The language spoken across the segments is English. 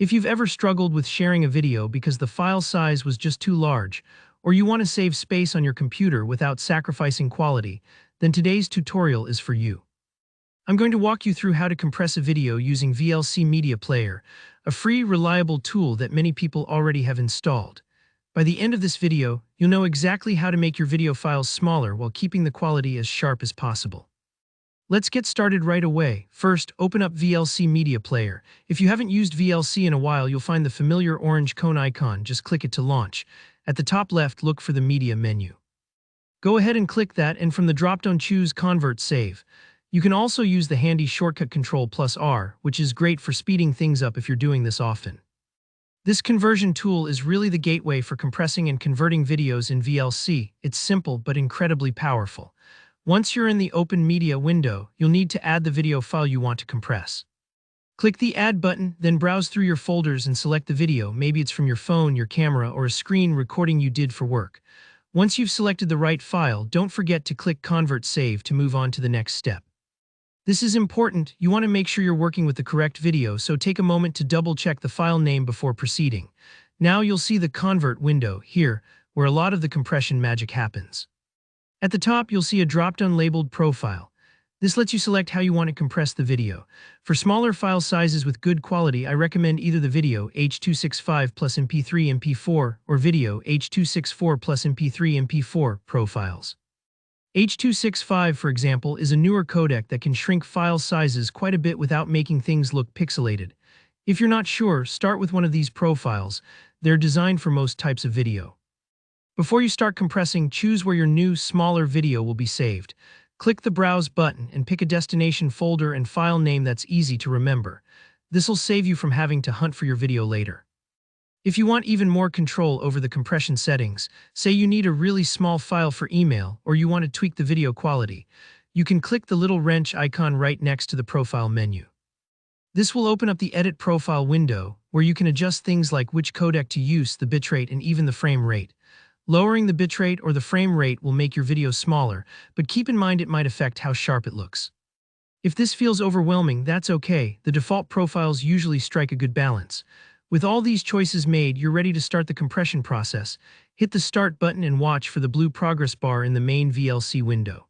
If you've ever struggled with sharing a video because the file size was just too large, or you want to save space on your computer without sacrificing quality, then today's tutorial is for you. I'm going to walk you through how to compress a video using VLC Media Player, a free, reliable tool that many people already have installed. By the end of this video, you'll know exactly how to make your video files smaller while keeping the quality as sharp as possible. Let's get started right away. First, open up VLC Media Player. If you haven't used VLC in a while, you'll find the familiar orange cone icon. Just click it to launch. At the top left, look for the Media menu. Go ahead and click that, and from the dropdown choose Convert Save. You can also use the handy shortcut Ctrl+R, which is great for speeding things up if you're doing this often. This conversion tool is really the gateway for compressing and converting videos in VLC. It's simple but incredibly powerful. Once you're in the Open Media window, you'll need to add the video file you want to compress. Click the Add button, then browse through your folders and select the video. Maybe it's from your phone, your camera, or a screen recording you did for work. Once you've selected the right file, don't forget to click Convert Save to move on to the next step. This is important. You want to make sure you're working with the correct video, so take a moment to double-check the file name before proceeding. Now you'll see the Convert window here, where a lot of the compression magic happens. At the top, you'll see a drop-down labeled Profile. This lets you select how you want to compress the video. For smaller file sizes with good quality, I recommend either the video H.265 plus MP3 MP4 or video H.264 plus MP3 MP4 profiles. H.265, for example, is a newer codec that can shrink file sizes quite a bit without making things look pixelated. If you're not sure, start with one of these profiles. They're designed for most types of video. Before you start compressing, choose where your new, smaller video will be saved. Click the Browse button and pick a destination folder and file name that's easy to remember. This will save you from having to hunt for your video later. If you want even more control over the compression settings, say you need a really small file for email or you want to tweak the video quality, you can click the little wrench icon right next to the Profile menu. This will open up the Edit Profile window, where you can adjust things like which codec to use, the bitrate, and even the frame rate. Lowering the bitrate or the frame rate will make your video smaller, but keep in mind it might affect how sharp it looks. If this feels overwhelming, that's okay. The default profiles usually strike a good balance. With all these choices made, you're ready to start the compression process. Hit the Start button and watch for the blue progress bar in the main VLC window.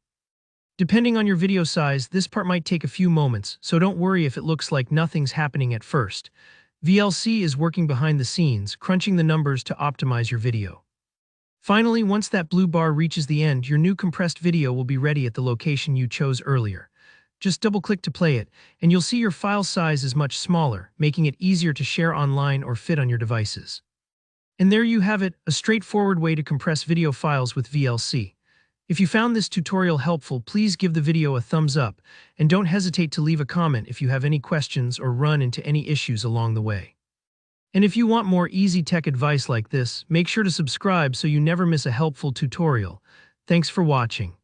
Depending on your video size, this part might take a few moments, so don't worry if it looks like nothing's happening at first. VLC is working behind the scenes, crunching the numbers to optimize your video. Finally, once that blue bar reaches the end, your new compressed video will be ready at the location you chose earlier. Just double-click to play it, and you'll see your file size is much smaller, making it easier to share online or fit on your devices. And there you have it, a straightforward way to compress video files with VLC. If you found this tutorial helpful, please give the video a thumbs up, and don't hesitate to leave a comment if you have any questions or run into any issues along the way. And if you want more easy tech advice like this, make sure to subscribe so you never miss a helpful tutorial. Thanks for watching.